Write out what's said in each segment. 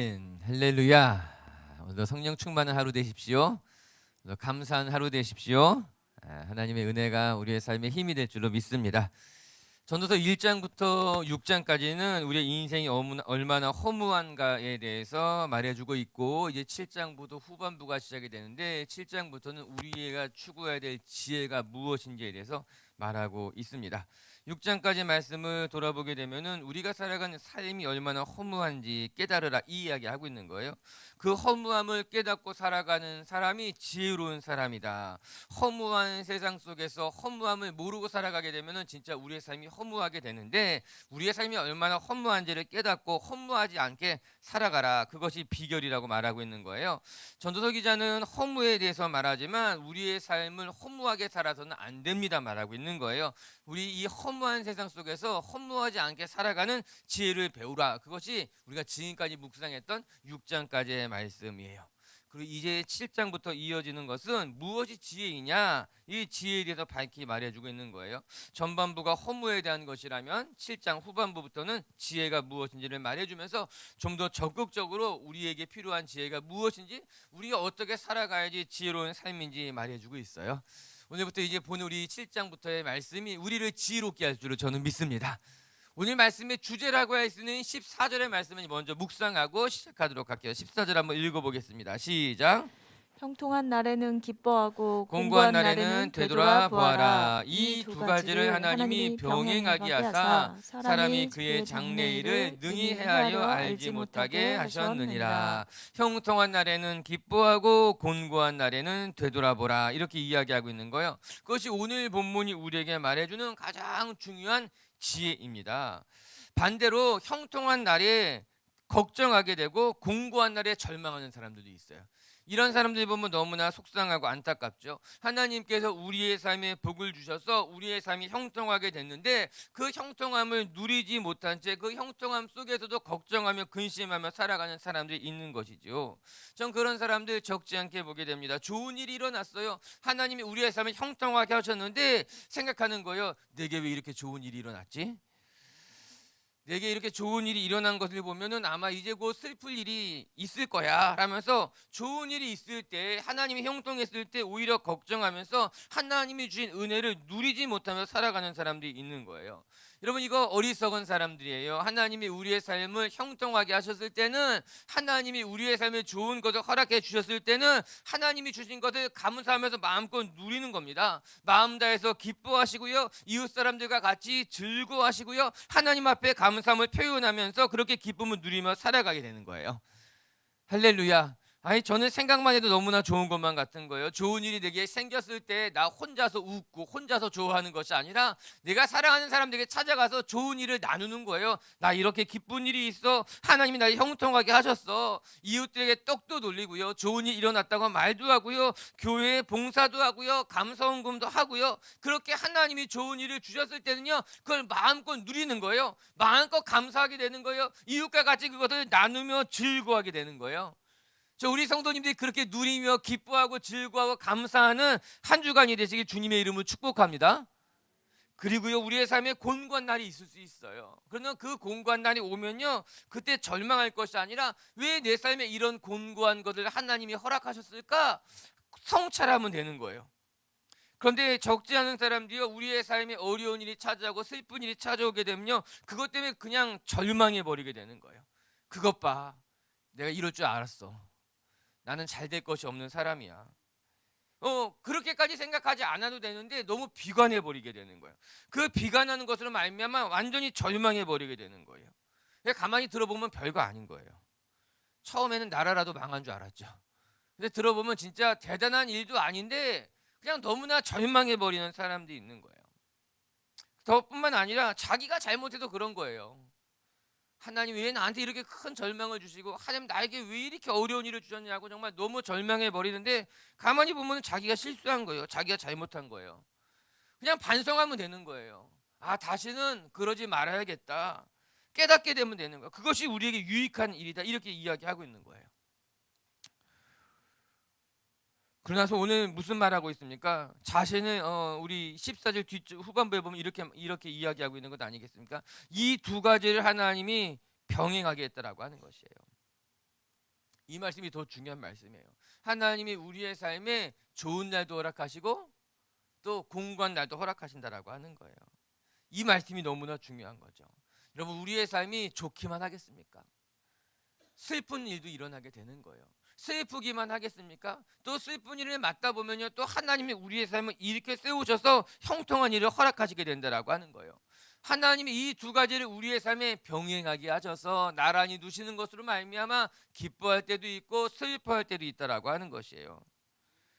할렐루야. 오늘도 성령 충만한 하루 되십시오. 오늘도 감사한 하루 되십시오. 하나님의 은혜가 우리의 삶에 힘이 될 줄로 믿습니다. 전도서 1장부터 6장까지는 우리의 인생이 얼마나 허무한가에 대해서 말해주고 있고, 이제 7장부터 후반부가 시작이 되는데 7장부터는 우리가 추구해야 될 지혜가 무엇인지에 대해서 말하고 있습니다. 6장까지 말씀을 돌아보게 되면은 우리가 살아가는 삶이 얼마나 허무한지 깨달으라, 이 이야기 하고 있는 거예요. 그 허무함을 깨닫고 살아가는 사람이 지혜로운 사람이다. 허무한 세상 속에서 허무함을 모르고 살아가게 되면은 진짜 우리의 삶이 허무하게 되는데, 우리의 삶이 얼마나 허무한지를 깨닫고 허무하지 않게 살아가라, 그것이 비결이라고 말하고 있는 거예요. 전도서 기자는 허무에 대해서 말하지만 우리의 삶을 허무하게 살아서는 안 됩니다 말하고 있는 거예요. 우리 이 허무한 세상 속에서 허무하지 않게 살아가는 지혜를 배우라, 그것이 우리가 지금까지 묵상했던 6장까지의 말씀이에요. 그리고 이제 7장부터 이어지는 것은 무엇이 지혜이냐, 이 지혜에 대해서 밝히 말해주고 있는 거예요. 전반부가 허무에 대한 것이라면 7장 후반부부터는 지혜가 무엇인지를 말해주면서 좀 더 적극적으로 우리에게 필요한 지혜가 무엇인지, 우리가 어떻게 살아가야지 지혜로운 삶인지 말해주고 있어요. 오늘부터 이제 본 우리 7장부터의 말씀이 우리를 지혜롭게 할 줄로 저는 믿습니다. 오늘 말씀의 주제라고 할 수 있는 14절의 말씀을 먼저 묵상하고 시작하도록 할게요. 14절 한번 읽어보겠습니다. 시작. 형통한 날에는 기뻐하고 공고한 날에는 되돌아보아라. 이 두 가지를 하나님이 병행하게 하사 사람이 그의 장래일을 능히 헤아려 알지 못하게 하셨느니라. 형통한 날에는 기뻐하고 곤고한 날에는 되돌아보라, 이렇게 이야기하고 있는 거예요. 그것이 오늘 본문이 우리에게 말해주는 가장 중요한 지혜입니다. 반대로 형통한 날에 걱정하게 되고 공고한 날에 절망하는 사람들도 있어요. 이런 사람들 보면 너무나 속상하고 안타깝죠. 하나님께서 우리의 삶에 복을 주셔서 우리의 삶이 형통하게 됐는데 그 형통함을 누리지 못한 채 그 형통함 속에서도 걱정하며 근심하며 살아가는 사람들이 있는 것이죠. 전 그런 사람들 적지 않게 보게 됩니다. 좋은 일이 일어났어요. 하나님이 우리의 삶을 형통하게 하셨는데 생각하는 거예요. 내게 왜 이렇게 좋은 일이 일어났지? 내게 이렇게 좋은 일이 일어난 것을 보면은 아마 이제 곧 슬플 일이 있을 거야 라면서, 좋은 일이 있을 때, 하나님이 형통했을 때 오히려 걱정하면서 하나님이 주신 은혜를 누리지 못하며 살아가는 사람들이 있는 거예요. 여러분, 이거 어리석은 사람들이에요. 하나님이 우리의 삶을 형통하게 하셨을 때는, 하나님이 우리의 삶에 좋은 것을 허락해 주셨을 때는 하나님이 주신 것을 감사하면서 마음껏 누리는 겁니다. 마음 다해서 기뻐하시고요, 이웃 사람들과 같이 즐거워하시고요, 하나님 앞에 감사함을 표현하면서 그렇게 기쁨을 누리며 살아가게 되는 거예요. 할렐루야. 아니, 저는 생각만 해도 너무나 좋은 것만 같은 거예요. 좋은 일이 내게 생겼을 때 나 혼자서 웃고 혼자서 좋아하는 것이 아니라 내가 사랑하는 사람들에게 찾아가서 좋은 일을 나누는 거예요. 나 이렇게 기쁜 일이 있어, 하나님이 나를 형통하게 하셨어. 이웃들에게 떡도 돌리고요, 좋은 일 일어났다고 말도 하고요, 교회에 봉사도 하고요, 감사원금도 하고요. 그렇게 하나님이 좋은 일을 주셨을 때는요, 그걸 마음껏 누리는 거예요. 마음껏 감사하게 되는 거예요. 이웃과 같이 그것을 나누며 즐거워하게 되는 거예요. 우리 성도님들이 그렇게 누리며 기뻐하고 즐거워하고 감사하는 한 주간이 되시길 주님의 이름으로 축복합니다. 그리고요, 우리의 삶에 곤고한 날이 있을 수 있어요. 그러나 그 곤고한 날이 오면요, 그때 절망할 것이 아니라 왜 내 삶에 이런 곤고한 것을 하나님이 허락하셨을까? 성찰하면 되는 거예요. 그런데 적지 않은 사람들이요, 우리의 삶에 어려운 일이 찾아오고 슬픈 일이 찾아오게 되면요, 그것 때문에 그냥 절망해 버리게 되는 거예요. 그것 봐, 내가 이럴 줄 알았어. 나는 잘 될 것이 없는 사람이야. 그렇게까지 생각하지 않아도 되는데 너무 비관해 버리게 되는 거예요. 그 비관하는 것으로 말미암아 완전히 절망해 버리게 되는 거예요. 가만히 들어보면 별거 아닌 거예요. 처음에는 나라라도 망한 줄 알았죠. 근데 들어보면 진짜 대단한 일도 아닌데 그냥 너무나 절망해 버리는 사람들이 있는 거예요. 그뿐만 아니라 자기가 잘못해도 그런 거예요. 하나님 왜 나한테 이렇게 큰 절망을 주시고, 하나님 나에게 왜 이렇게 어려운 일을 주셨냐고 정말 너무 절망해 버리는데, 가만히 보면 자기가 실수한 거예요. 자기가 잘못한 거예요. 그냥 반성하면 되는 거예요. 아, 다시는 그러지 말아야겠다. 깨닫게 되면 되는 거예요. 그것이 우리에게 유익한 일이다, 이렇게 이야기하고 있는 거예요. 그러나서 오늘 무슨 말하고 있습니까? 자신을 우리 14절 후반부에 보면 이렇게 이야기하고 있는 것 아니겠습니까? 이 두 가지를 하나님이 병행하게 했다라고 하는 것이에요. 이 말씀이 더 중요한 말씀이에요. 하나님이 우리의 삶에 좋은 날도 허락하시고 또 공고한 날도 허락하신다라고 하는 거예요. 이 말씀이 너무나 중요한 거죠. 여러분, 우리의 삶이 좋기만 하겠습니까? 슬픈 일도 일어나게 되는 거예요. 슬프기만 하겠습니까? 또 슬픈 일을 맞다 보면요, 또 하나님이 우리의 삶을 이렇게 세우셔서 형통한 일을 허락하시게 된다라고 하는 거예요. 하나님이 이 두 가지를 우리의 삶에 병행하게 하셔서 나란히 두시는 것으로 말미암아 기뻐할 때도 있고 슬퍼할 때도 있다라고 하는 것이에요.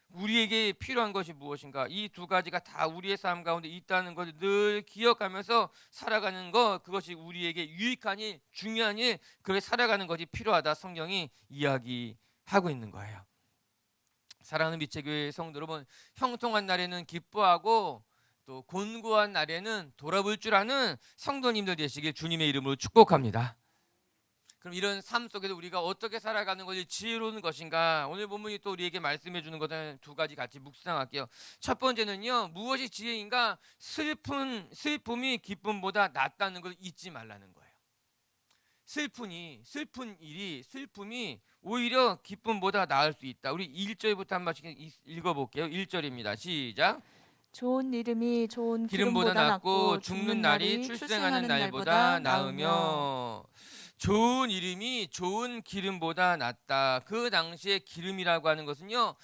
우리에게 필요한 것이 무엇인가? 이 두 가지가 다 우리의 삶 가운데 있다는 것을 늘 기억하면서 살아가는 것, 그것이 우리에게 유익한 일, 중요한 일, 그렇게 살아가는 것이 필요하다. 성경이 이야기하고 있는 거예요. 사랑하는 빛의교회 성도 여러분, 형통한 날에는 기뻐하고 또 곤고한 날에는 돌아볼 줄 아는 성도님들 되시길 주님의 이름으로 축복합니다. 그럼 이런 삶 속에서 우리가 어떻게 살아가는 것이 지혜로운 것인가? 오늘 본문이 또 우리에게 말씀해 주는 것은 두 가지 같이 묵상할게요. 첫 번째는요, 무엇이 지혜인가? 슬픔이 기쁨보다 낫다는 걸 잊지 말라는 거예요. 슬픔이 오히려 기쁨보다 나을 수 있다. 우리 1절부터 한 번씩 읽어볼게요. 1절입니다. 시작. 좋은 이름이 좋은 기름보다 낫고 죽는 날이 출생하는 날보다 나으며, 좋은 이름이 좋은 기름보다 낫다. 그 당시에 기름이라고 하는 것은요,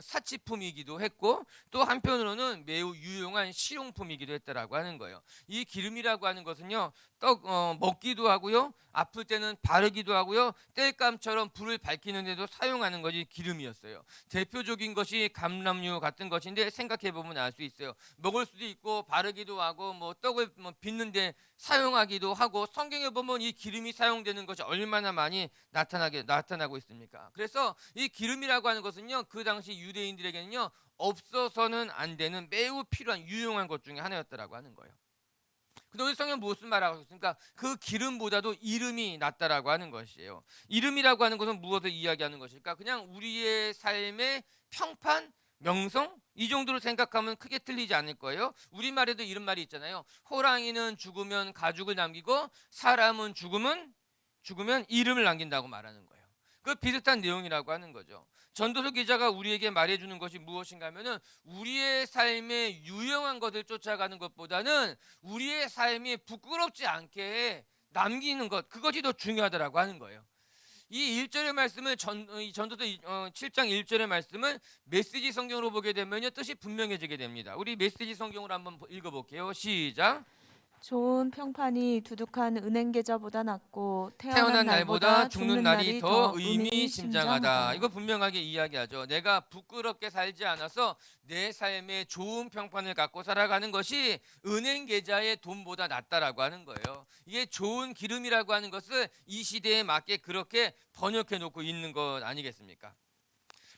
사치품이기도 했고 또 한편으로는 매우 유용한 실용품이기도 했다라고 하는 거예요. 이 기름이라고 하는 것은요, 먹기도 하고요, 아플 때는 바르기도 하고요, 땔감처럼 불을 밝히는 데도 사용하는 것이 기름이었어요. 대표적인 것이 감람류 같은 것인데, 생각해 보면 알 수 있어요. 먹을 수도 있고 바르기도 하고 뭐 떡을 빚는데 사용하기도 하고, 성경에 보면 이 기름이 사용되는 것이 얼마나 많이 나타나고 있습니까? 그래서 이 기름이라고 하는 것은요, 그 당시 유대인들에게는요, 없어서는 안 되는 매우 필요한 유용한 것 중에 하나였다라고 하는 거예요. 근데 오늘 성경 무엇을 말하고 있습니까? 그 기름보다도 이름이 낫다라고 하는 것이에요. 이름이라고 하는 것은 무엇을 이야기하는 것일까? 그냥 우리의 삶의 평판, 명성, 이 정도로 생각하면 크게 틀리지 않을 거예요. 우리말에도 이런 말이 있잖아요. 호랑이는 죽으면 가죽을 남기고 사람은 죽으면 이름을 남긴다고 말하는 거예요. 그 비슷한 내용이라고 하는 거죠. 전도서 기자가 우리에게 말해주는 것이 무엇인가 하면은, 우리의 삶에 유용한 것을 쫓아가는 것보다는 우리의 삶이 부끄럽지 않게 남기는 것, 그것이 더 중요하다라고 하는 거예요. 이 1절의 말씀을 전도서 7장 1절의 말씀을 메시지 성경으로 보게 되면요, 뜻이 분명해지게 됩니다. 우리 메시지 성경으로 한번 읽어볼게요. 시작. 좋은 평판이 두둑한 은행 계좌보다 낫고 태어난 날보다 죽는 날이 더 의미심장하다. 이거 분명하게 이야기하죠. 내가 부끄럽게 살지 않아서 내 삶에 좋은 평판을 갖고 살아가는 것이 은행 계좌의 돈보다 낫다라고 하는 거예요. 이게 좋은 기름이라고 하는 것을 이 시대에 맞게 그렇게 번역해 놓고 있는 것 아니겠습니까?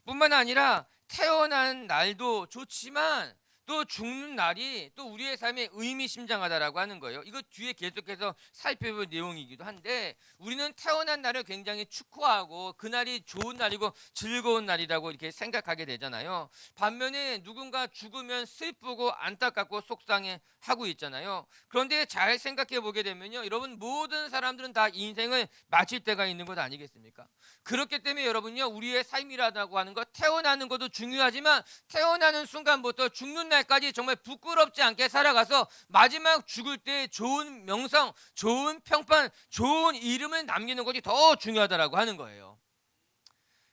뿐만 아니라 태어난 날도 좋지만 또 죽는 날이 또 우리의 삶에 의미심장하다라고 하는 거예요. 이거 뒤에 계속해서 살펴볼 내용이기도 한데, 우리는 태어난 날을 굉장히 축하하고 그날이 좋은 날이고 즐거운 날이라고 이렇게 생각하게 되잖아요. 반면에 누군가 죽으면 슬프고 안타깝고 속상해하고 있잖아요. 그런데 잘 생각해 보게 되면요, 여러분, 모든 사람들은 다 인생을 마칠 때가 있는 것 아니겠습니까? 그렇기 때문에 여러분요, 우리의 삶이라고 하는 것, 태어나는 것도 중요하지만 태어나는 순간부터 죽는 날까지 정말 부끄럽지 않게 살아가서 마지막 죽을 때 좋은 명성, 좋은 평판, 좋은 이름을 남기는 것이 더 중요하다라고 하는 거예요.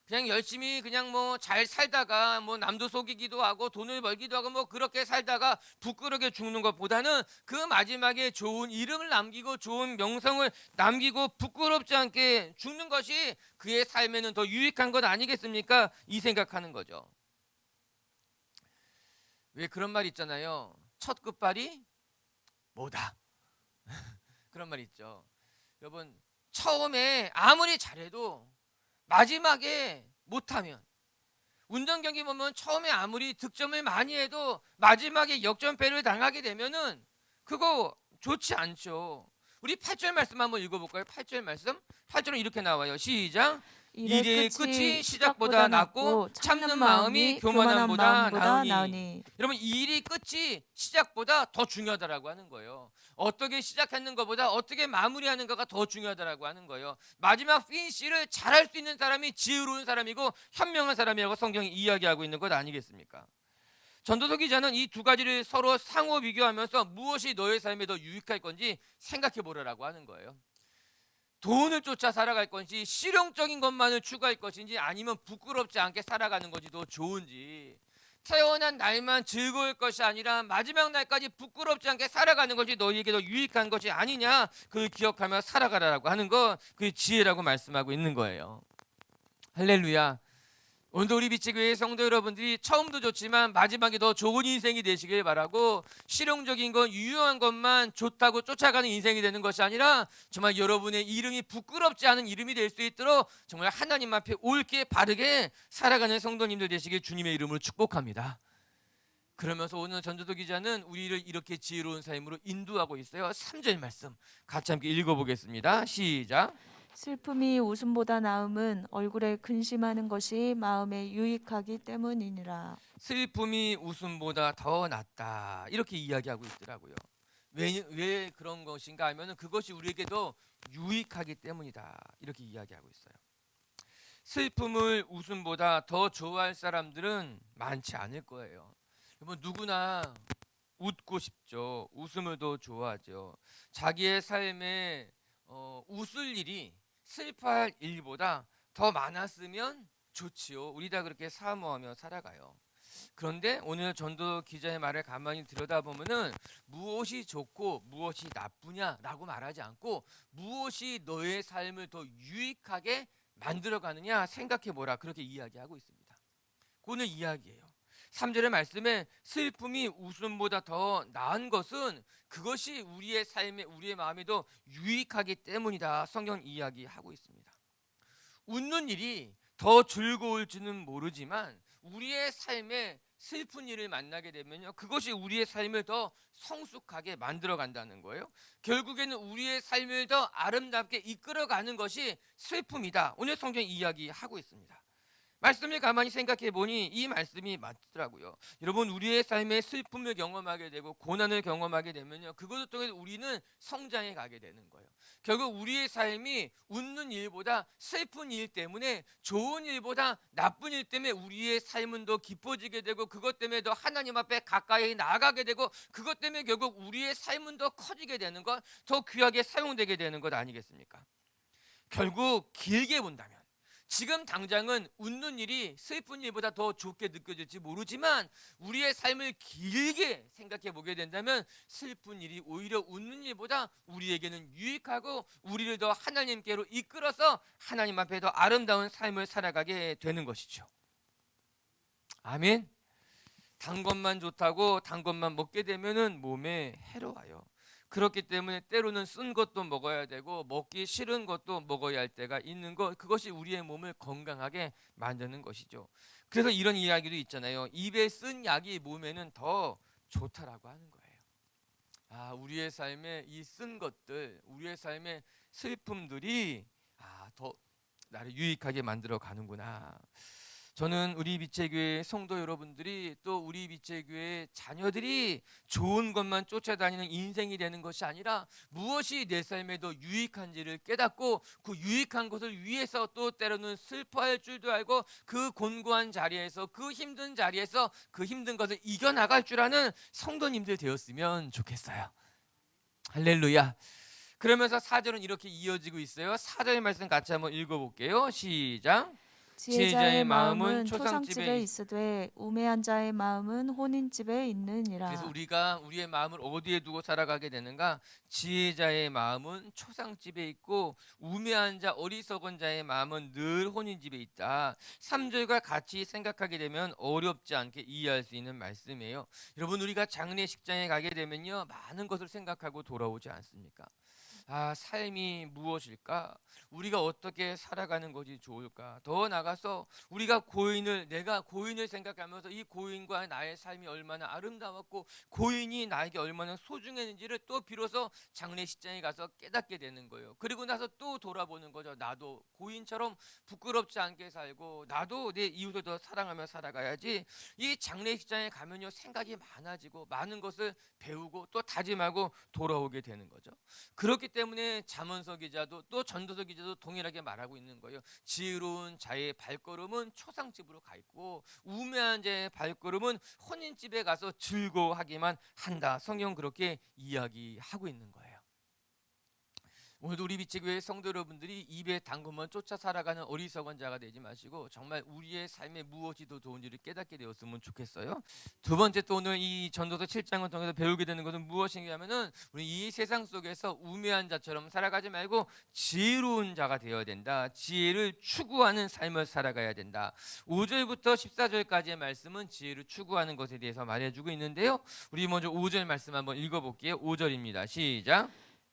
그냥 열심히 그냥 뭐 잘 살다가 뭐 남도 속이기도 하고 돈을 벌기도 하고 뭐 그렇게 살다가 부끄럽게 죽는 것보다는 그 마지막에 좋은 이름을 남기고 좋은 명성을 남기고 부끄럽지 않게 죽는 것이 그의 삶에는 더 유익한 것 아니겠습니까? 이 생각하는 거죠. 왜 그런 말 있잖아요. 첫 끝발이 뭐다. 그런 말 있죠. 여러분, 처음에 아무리 잘해도 마지막에 못하면, 운전 경기 보면 처음에 아무리 득점을 많이 해도 마지막에 역전패를 당하게 되면은 그거 좋지 않죠. 우리 8절 말씀 한번 읽어볼까요? 8절 말씀. 8절은 이렇게 나와요. 시작. 일의 끝이 시작보다 낫고 참는 마음이 교만함보다 나으니. 여러분, 일이 끝이 시작보다 더 중요하다라고 하는 거예요. 어떻게 시작하는 것보다 어떻게 마무리하는 거가 더 중요하다라고 하는 거예요. 마지막 피니시를 잘할 수 있는 사람이 지혜로운 사람이고 현명한 사람이라고 성경이 이야기하고 있는 것 아니겠습니까? 전도서 기자는 이 두 가지를 서로 상호 비교하면서 무엇이 너의 삶에 더 유익할 건지 생각해 보라라고 하는 거예요. 돈을 쫓아 살아갈 건지 실용적인 것만을 추구할 것인지 아니면 부끄럽지 않게 살아가는 것이 더 좋은지, 태어난 날만 즐거울 것이 아니라 마지막 날까지 부끄럽지 않게 살아가는 것이 너희에게 더 유익한 것이 아니냐, 그걸 기억하며 살아가라라고 하는 것, 그게 지혜라고 말씀하고 있는 거예요. 할렐루야. 오늘도 우리 빛의교회 성도 여러분들이 처음도 좋지만 마지막에 더 좋은 인생이 되시길 바라고, 실용적인 것, 유효한 것만 좋다고 쫓아가는 인생이 되는 것이 아니라 정말 여러분의 이름이 부끄럽지 않은 이름이 될 수 있도록 정말 하나님 앞에 옳게 바르게 살아가는 성도님들 되시길 주님의 이름으로 축복합니다. 그러면서 오늘 전도서 기자는 우리를 이렇게 지혜로운 삶으로 인도하고 있어요. 3절 말씀 같이 함께 읽어보겠습니다. 시작. 슬픔이 웃음보다 나음은 얼굴에 근심하는 것이 마음에 유익하기 때문이니라. 슬픔이 웃음보다 더 낫다, 이렇게 이야기하고 있더라고요. 왜 그런 것인가 하면 그것이 우리에게 더 유익하기 때문이다, 이렇게 이야기하고 있어요. 슬픔을 웃음보다 더 좋아할 사람들은 많지 않을 거예요. 여러분, 누구나 웃고 싶죠. 웃음을 더 좋아하죠. 자기의 삶에 웃을 일이 슬퍼할 일보다 더 많았으면 좋지요. 우리 다 그렇게 사모하며 살아가요. 그런데 오늘 전도 기자의 말을 가만히 들여다보면은 무엇이 좋고 무엇이 나쁘냐라고 말하지 않고 무엇이 너의 삶을 더 유익하게 만들어가느냐 생각해 보라, 그렇게 이야기하고 있습니다. 오늘 이야기예요. 3절의 말씀에 슬픔이 웃음보다 더 나은 것은 그것이 우리의 삶에, 우리의 마음에 더 유익하기 때문이다, 성경 이야기하고 있습니다. 웃는 일이 더 즐거울지는 모르지만 우리의 삶에 슬픈 일을 만나게 되면요, 그것이 우리의 삶을 더 성숙하게 만들어 간다는 거예요. 결국에는 우리의 삶을 더 아름답게 이끌어가는 것이 슬픔이다, 오늘 성경이 이야기하고 있습니다. 말씀을 가만히 생각해 보니 이 말씀이 맞더라고요. 여러분, 우리의 삶에 슬픔을 경험하게 되고 고난을 경험하게 되면요, 그것을 통해 우리는 성장해 가게 되는 거예요. 결국 우리의 삶이 웃는 일보다 슬픈 일 때문에, 좋은 일보다 나쁜 일 때문에 우리의 삶은 더 깊어지게 되고, 그것 때문에 더 하나님 앞에 가까이 나아가게 되고, 그것 때문에 결국 우리의 삶은 더 커지게 되는 것, 더 귀하게 사용되게 되는 것 아니겠습니까? 결국 길게 본다면 지금 당장은 웃는 일이 슬픈 일보다 더 좋게 느껴질지 모르지만 우리의 삶을 길게 생각해 보게 된다면 슬픈 일이 오히려 웃는 일보다 우리에게는 유익하고 우리를 더 하나님께로 이끌어서 하나님 앞에 더 아름다운 삶을 살아가게 되는 것이죠. 아멘. 단 것만 좋다고 단 것만 먹게 되면은 몸에 해로워요. 그렇기 때문에 때로는 쓴 것도 먹어야 되고 먹기 싫은 것도 먹어야 할 때가 있는 것, 그것이 우리의 몸을 건강하게 만드는 것이죠. 그래서 이런 이야기도 있잖아요. 입에 쓴 약이 몸에는 더 좋다라고 하는 거예요. 아, 우리의 삶에 이 쓴 것들, 우리의 삶의 슬픔들이 더 나를 유익하게 만들어 가는구나. 저는 우리 빛의교회 성도 여러분들이, 또 우리 빛의교회 자녀들이 좋은 것만 쫓아다니는 인생이 되는 것이 아니라 무엇이 내 삶에 더 유익한지를 깨닫고 그 유익한 것을 위해서 또 때로는 슬퍼할 줄도 알고 그 곤고한 자리에서, 그 힘든 자리에서 그 힘든 것을 이겨나갈 줄 아는 성도님들 되었으면 좋겠어요. 할렐루야. 그러면서 4절은 이렇게 이어지고 있어요. 4절 말씀 같이 한번 읽어볼게요. 시작. 지혜자의 마음은 초상집에 있으되 우매한 자의 마음은 혼인집에 있느니라. 그래서 우리가 우리의 마음을 어디에 두고 살아가게 되는가? 지혜자의 마음은 초상집에 있고 우매한 자, 어리석은 자의 마음은 늘 혼인집에 있다. 3절과 같이 생각하게 되면 어렵지 않게 이해할 수 있는 말씀이에요. 여러분, 우리가 장례식장에 가게 되면요, 많은 것을 생각하고 돌아오지 않습니까? 삶이 무엇일까? 우리가 어떻게 살아가는 것이 좋을까? 더 나가서 내가 고인을 생각하면서 이 고인과 나의 삶이 얼마나 아름다웠고 고인이 나에게 얼마나 소중했는지를 또 비로소 장례식장에 가서 깨닫게 되는 거예요. 그리고 나서 또 돌아보는 거죠. 나도 고인처럼 부끄럽지 않게 살고 나도 내 이웃을 더 사랑하며 살아가야지. 이 장례식장에 가면요, 생각이 많아지고 많은 것을 배우고 또 다짐하고 돌아오게 되는 거죠. 그렇기 때문에 잠언서 기자도 또 전도서 기자도 동일하게 말하고 있는 거예요. 지혜로운 자의 발걸음은 초상집으로 가 있고 우매한 자의 발걸음은 혼인집에 가서 즐거워하기만 한다. 성경 그렇게 이야기하고 있는 거예요. 오늘도 우리 빛의교회 성도 여러분들이 입에 단 것만 쫓아 살아가는 어리석은 자가 되지 마시고 정말 우리의 삶에 무엇이 더 좋은지를 깨닫게 되었으면 좋겠어요. 두 번째, 또 오늘 이 전도서 7장을 통해서 배우게 되는 것은 무엇인가 하면은 우리 이 세상 속에서 우매한 자처럼 살아가지 말고 지혜로운 자가 되어야 된다. 지혜를 추구하는 삶을 살아가야 된다. 5절부터 14절까지의 말씀은 지혜를 추구하는 것에 대해서 말해주고 있는데요. 우리 먼저 5절 말씀 한번 읽어볼게요. 5절입니다. 시작.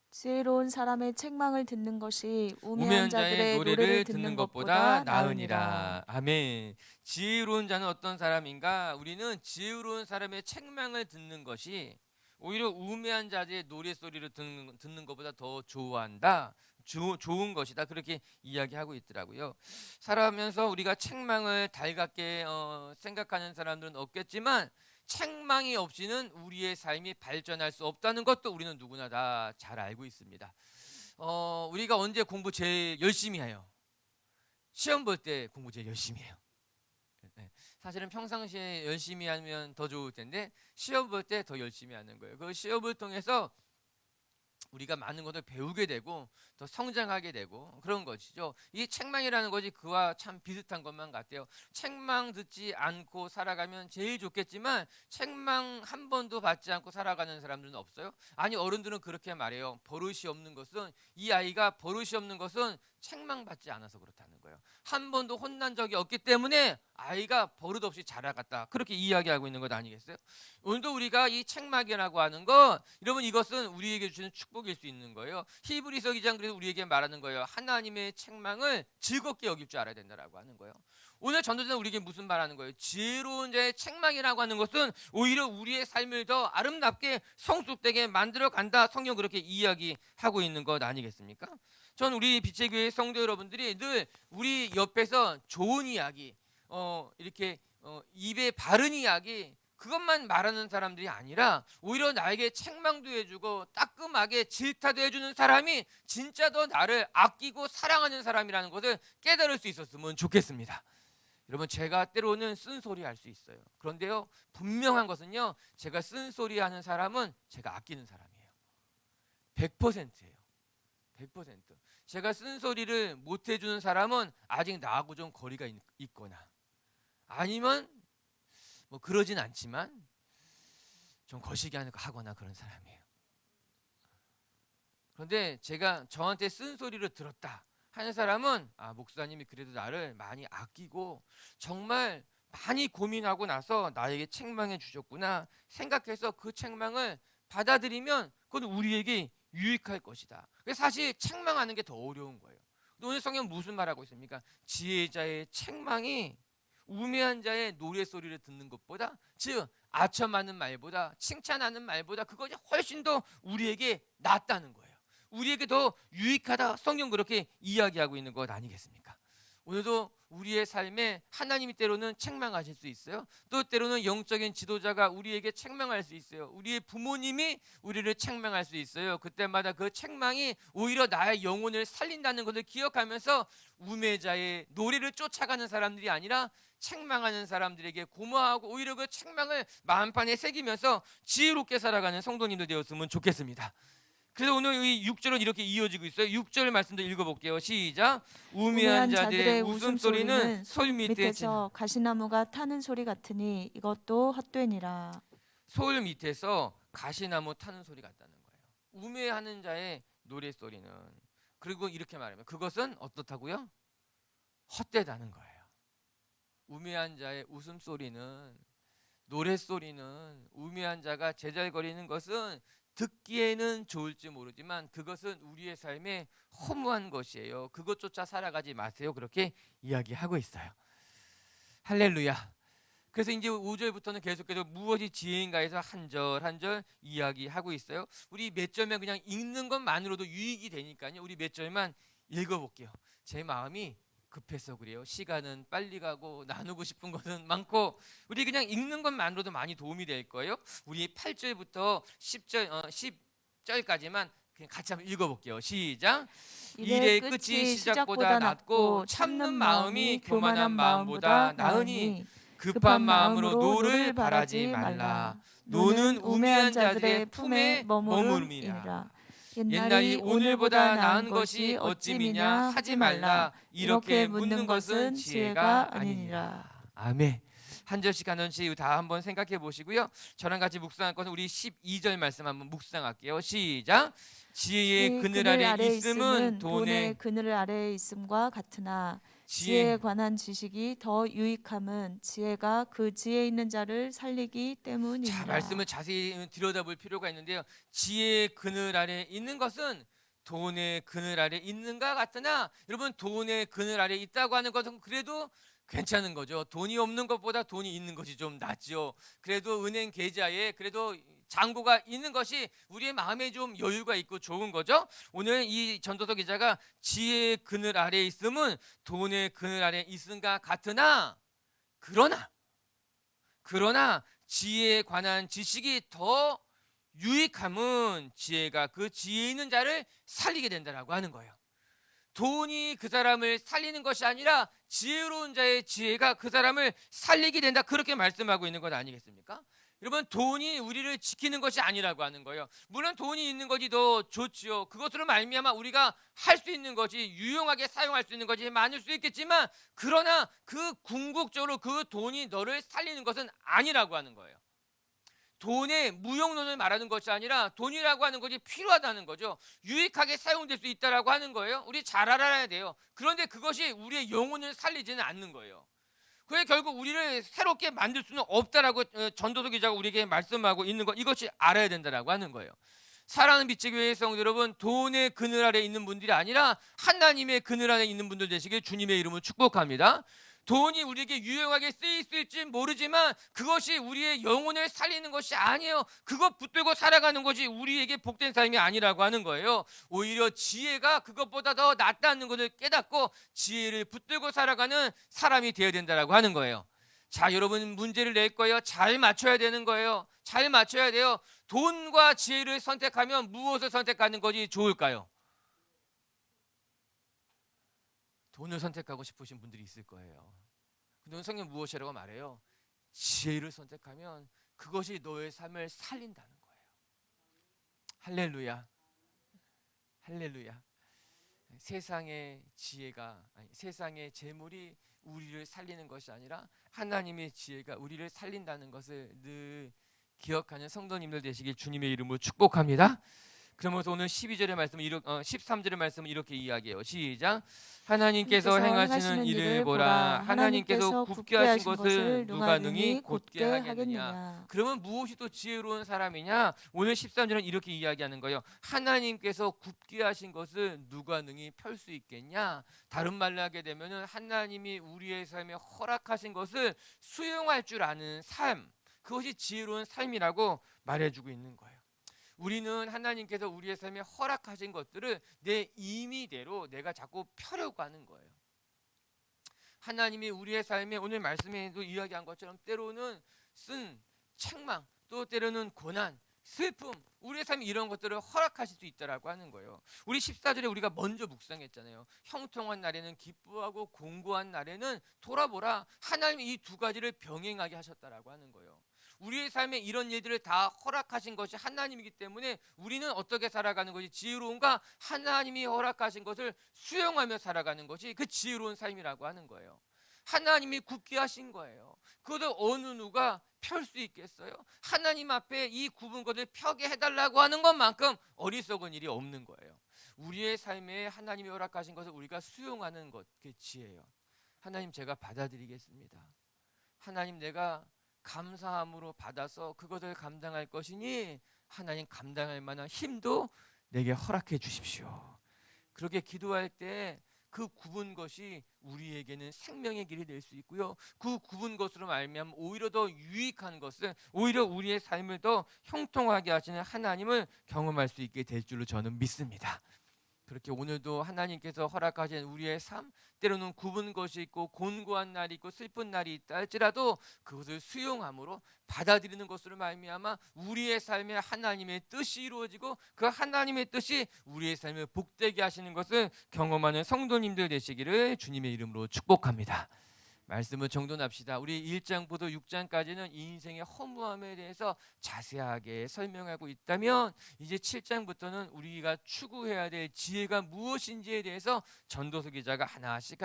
지혜로운 사람의 책망을 듣는 것이 우매한 우매한 자의 자들의 노래를 듣는 것보다 나으니라. 나으니라. 아멘. 지혜로운 자는 어떤 사람인가? 우리는 지혜로운 사람의 책망을 듣는 것이 오히려 우매한 자의 노래소리를 듣는 것보다 더 좋아한다. 좋은 것이다. 그렇게 이야기하고 있더라고요. 살아가면서 우리가 책망을 달갑게 생각하는 사람들은 없겠지만 책망이 없이는 우리의 삶이 발전할 수 없다는 것도 우리는 누구나 다 잘 알고 있습니다. 우리가 언제 공부 제일 열심히 해요? 시험 볼 때 공부 제일 열심히 해요. 네. 사실은 평상시에 열심히 하면 더 좋을 텐데 시험 볼 때 더 열심히 하는 거예요. 그 시험을 통해서 우리가 많은 것을 배우게 되고 더 성장하게 되고 그런 것이죠. 이 책망이라는 것이 그와 참 비슷한 것만 같아요. 책망 듣지 않고 살아가면 제일 좋겠지만 책망 한 번도 받지 않고 살아가는 사람들은 없어요. 아니, 어른들은 그렇게 말해요. 이 아이가 버릇이 없는 것은 책망받지 않아서 그렇다는 거예요. 한 번도 혼난 적이 없기 때문에 아이가 버릇 없이 자라갔다. 그렇게 이야기하고 있는 것 아니겠어요? 오늘도 우리가 이 책망이라고 하는 것, 여러분, 이것은 우리에게 주는 축복일 수 있는 거예요. 히브리서 2장 그래서 우리에게 말하는 거예요. 하나님의 책망을 즐겁게 여길 줄 알아야 된다라고 하는 거예요. 오늘 전도자는 우리에게 무슨 말하는 거예요? 지혜로운 자의 책망이라고 하는 것은 오히려 우리의 삶을 더 아름답게 성숙되게 만들어 간다. 성경 그렇게 이야기하고 있는 것 아니겠습니까? 전 우리 빛의 교회 성도 여러분들이 늘 우리 옆에서 좋은 이야기, 이렇게 입에 바른 이야기, 그것만 말하는 사람들이 아니라 오히려 나에게 책망도 해주고 따끔하게 질타도 해주는 사람이 진짜 더 나를 아끼고 사랑하는 사람이라는 것을 깨달을 수 있었으면 좋겠습니다. 여러분, 제가 때로는 쓴소리 할 수 있어요. 그런데요, 분명한 것은요, 제가 쓴소리 하는 사람은 제가 아끼는 사람이에요. 100%예요. 100%. 제가 쓴소리를 못 해주는 사람은 아직 나하고 좀 거리가 있거나 아니면 뭐 그러진 않지만 좀 거시기 하거나 그런 사람이에요. 그런데 제가 저한테 쓴소리를 들었다 하는 사람은 목사님이 그래도 나를 많이 아끼고 정말 많이 고민하고 나서 나에게 책망해 주셨구나 생각해서 그 책망을 받아들이면 그건 우리에게 유익할 것이다. 사실 책망하는 게 더 어려운 거예요. 오늘 성경 무슨 말하고 있습니까? 지혜자의 책망이 우매한 자의 노래소리를 듣는 것보다, 즉 아첨하는 말보다, 칭찬하는 말보다 그것이 훨씬 더 우리에게 낫다는 거예요. 우리에게 더 유익하다. 성경 그렇게 이야기하고 있는 것 아니겠습니까? 오늘도 우리의 삶에 하나님이 때로는 책망하실 수 있어요. 또 때로는 영적인 지도자가 우리에게 책망할 수 있어요. 우리의 부모님이 우리를 책망할 수 있어요. 그때마다 그 책망이 오히려 나의 영혼을 살린다는 것을 기억하면서 우매자의 노래를 쫓아가는 사람들이 아니라 책망하는 사람들에게 고마워하고 오히려 그 책망을 마음판에 새기면서 지혜롭게 살아가는 성도님들 되었으면 좋겠습니다. 그래서 오늘 이 6절은 이렇게 이어지고 있어요. 6절 말씀도 읽어볼게요. 시작. 우매한 자들의 웃음소리는 솔 밑에서 가시나무가 타는 소리 같으니 이것도 헛되니라. 솔 밑에서 가시나무 타는 소리 같다는 거예요. 우매하는 자의 노래소리는, 그리고 이렇게 말하면 그것은 어떻다고요? 헛되다는 거예요. 우매한 자의 웃음소리는, 노래소리는, 우매한 자가 제잘거리는 것은 듣기에는 좋을지 모르지만 그것은 우리의 삶에 허무한 것이에요. 그것조차 살아가지 마세요. 그렇게 이야기하고 있어요. 할렐루야. 그래서 이제 5절부터는 계속해서 무엇이 지혜인가 해서 한 절 한 절 이야기하고 있어요. 우리 몇 절만 그냥 읽는 것만으로도 유익이 되니까요. 우리 몇 절만 읽어볼게요. 제 마음이 급해서 그래요. 시간은 빨리 가고 나누고 싶은 것은 많고 우리 그냥 읽는 것만으로도 많이 도움이 될 거예요. 우리 8절부터 10절까지만 그냥 같이 한번 읽어볼게요. 시작. 일의 끝이 시작보다 낫고 참는 마음이 교만한 마음보다 나으니 급한 마음으로 노를 바라지 말라. 노는 우매한 자들의 품에 머무름이라. 옛날이 오늘보다 나은 것이 어찌미냐 하지 말라. 이렇게 묻는 것은 지혜가 아니니라. 아멘. 한 절씩 한 절씩 다 한번 생각해 보시고요. 저랑 같이 묵상할 것은 우리 12절 말씀 한번 묵상할게요. 시작. 지혜의 그늘 아래 있음은 돈의 그늘 아래에 있음과 같으나 지혜에 관한 지식이 더 유익함은 지혜가 그 지혜 있는 자를 살리기 때문이니라. 자, 말씀을 자세히 들여다볼 필요가 있는데요. 지혜의 그늘 아래 있는 것은 돈의 그늘 아래 있는가 같으나 여러분 돈의 그늘 아래 있다고 하는 것은 그래도 괜찮은 거죠. 돈이 없는 것보다 돈이 있는 것이 좀 낫죠. 그래도 은행 계좌에 그래도 잔고가 있는 것이 우리의 마음에 좀 여유가 있고 좋은 거죠. 오늘 이 전도서 기자가 지혜의 그늘 아래에 있음은 돈의 그늘 아래에 있음과 같으나 그러나 지혜에 관한 지식이 더 유익함은 지혜가 그 지혜 있는 자를 살리게 된다라고 하는 거예요. 돈이 그 사람을 살리는 것이 아니라 지혜로운 자의 지혜가 그 사람을 살리게 된다, 그렇게 말씀하고 있는 것 아니겠습니까? 여러분, 돈이 우리를 지키는 것이 아니라고 하는 거예요. 물론 돈이 있는 것이 더 좋지요. 그것으로 말미암아 우리가 할 수 있는 것이, 유용하게 사용할 수 있는 것이 많을 수 있겠지만 그러나 그 궁극적으로 그 돈이 너를 살리는 것은 아니라고 하는 거예요. 돈의 무용론을 말하는 것이 아니라 돈이라고 하는 것이 필요하다는 거죠. 유익하게 사용될 수 있다라고 하는 거예요. 우리 잘 알아야 돼요. 그런데 그것이 우리의 영혼을 살리지는 않는 거예요. 그게 결국 우리를 새롭게 만들 수는 없다라고 전도서 기자가 우리에게 말씀하고 있는 것, 이것이 알아야 된다라고 하는 거예요. 사랑하는 빛의 교회의 성도 여러분, 돈의 그늘 아래 있는 분들이 아니라 하나님의 그늘 아래 있는 분들 되시길 주님의 이름으로 축복합니다. 돈이 우리에게 유용하게 쓰일 수 있지 모르지만 그것이 우리의 영혼을 살리는 것이 아니에요. 그것 붙들고 살아가는 것이 우리에게 복된 삶이 아니라고 하는 거예요. 오히려 지혜가 그것보다 더 낫다는 것을 깨닫고 지혜를 붙들고 살아가는 사람이 되어야 된다라고 하는 거예요. 자, 여러분 문제를 낼 거예요. 잘 맞춰야 되는 거예요. 잘 맞춰야 돼요. 돈과 지혜를 선택하면 무엇을 선택하는 것이 좋을까요? 돈을 선택하고 싶으신 분들이 있을 거예요. 근데 성경 무엇이라고 말해요? 지혜를 선택하면 그것이 너의 삶을 살린다는 거예요. 할렐루야. 할렐루야. 세상의 지혜가, 세상의 재물이 우리를 살리는 것이 아니라 하나님의 지혜가 우리를 살린다는 것을 늘 기억하는 성도님들 되시길 주님의 이름으로 축복합니다. 그러면서 오늘 12절의 말씀, 13절의 말씀은 이렇게 이야기해요. 시작. 하나님께서 행하시는 일을 보라. 하나님께서 굽게 하신 것을 누가 능히 곧게 하겠느냐. 그러면 무엇이 또 지혜로운 사람이냐? 오늘 13절은 이렇게 이야기하는 거예요. 하나님께서 굽게 하신 것을 누가 능히 펼 수 있겠냐? 다른 말로 하게 되면 하나님이 우리의 삶에 허락하신 것을 수용할 줄 아는 삶, 그것이 지혜로운 삶이라고 말해주고 있는 거예요. 우리는 하나님께서 우리의 삶에 허락하신 것들을 내 임의대로 내가 자꾸 펴려고 하는 거예요. 하나님이 우리의 삶에 오늘 말씀에도 이야기한 것처럼 때로는 쓴 책망, 또 때로는 고난, 슬픔, 우리의 삶에 이런 것들을 허락하실 수 있다라고 하는 거예요. 우리 14절에 우리가 먼저 묵상했잖아요. 형통한 날에는 기뻐하고 공고한 날에는 돌아보라. 하나님이 이 두 가지를 병행하게 하셨다라고 하는 거예요. 우리의 삶에 이런 일들을 다 허락하신 것이 하나님이기 때문에 우리는 어떻게 살아가는 것이 지혜로운가? 하나님이 허락하신 것을 수용하며 살아가는 것이 그 지혜로운 삶이라고 하는 거예요. 하나님이 굽게 하신 거예요. 그것을 어느 누가 펼 수 있겠어요? 하나님 앞에 이 굽은 것을 펴게 해달라고 하는 것만큼 어리석은 일이 없는 거예요. 우리의 삶에 하나님이 허락하신 것을 우리가 수용하는 것, 그게 지혜예요. 하나님, 제가 받아들이겠습니다. 하나님, 내가 감사함으로 받아서 그것을 감당할 것이니 하나님 감당할 만한 힘도 내게 허락해 주십시오. 그렇게 기도할 때 그 굽은 것이 우리에게는 생명의 길이 될 수 있고요. 그 굽은 것으로 말미암아 오히려 더 유익한 것을, 오히려 우리의 삶을 더 형통하게 하시는 하나님을 경험할 수 있게 될 줄로 저는 믿습니다. 그렇게 오늘도 하나님께서 허락하신 우리의 삶, 때로는 굽은 것이 있고 곤고한 날이 있고 슬픈 날이 있다 할지라도 그것을 수용함으로 받아들이는 것으로 말미암아 우리의 삶에 하나님의 뜻이 이루어지고 그 하나님의 뜻이 우리의 삶을 복되게 하시는 것을 경험하는 성도님들 되시기를 주님의 이름으로 축복합니다. 말씀을 정돈합시다. 우리 1장부터 6장까지는 인생의 허무함에 대해서 자세하게 설명하고 있다면 이제 7장부터는 우리가 추구해야 될 지혜가 무엇인지에 대해서 전도서 기자가 하나씩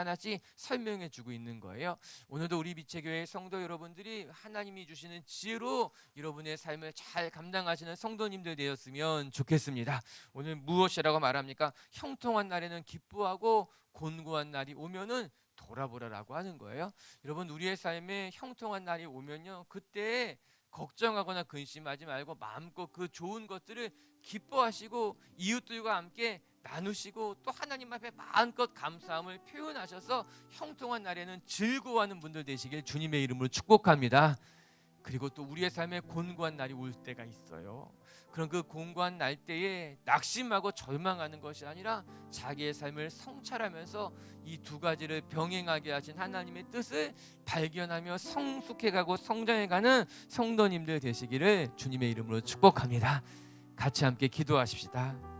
설명해 주고 있는 거예요. 오늘도 우리 빛의교회 성도 여러분들이 하나님이 주시는 지혜로 여러분의 삶을 잘 감당하시는 성도님들 되었으면 좋겠습니다. 오늘 무엇이라고 말합니까? 형통한 날에는 기뻐하고 곤고한 날이 오면은 돌아보라라고 하는 거예요. 여러분, 우리의 삶에 형통한 날이 오면요, 그때 걱정하거나 근심하지 말고 마음껏 그 좋은 것들을 기뻐하시고 이웃들과 함께 나누시고 또 하나님 앞에 마음껏 감사함을 표현하셔서 형통한 날에는 즐거워하는 분들 되시길 주님의 이름으로 축복합니다. 그리고 또 우리의 삶에 곤고한 날이 올 때가 있어요. 그런 그 곤고한 날 때에 낙심하고 절망하는 것이 아니라 자기의 삶을 성찰하면서 이 두 가지를 병행하게 하신 하나님의 뜻을 발견하며 성숙해가고 성장해가는 성도님들 되시기를 주님의 이름으로 축복합니다. 같이 함께 기도하십시다.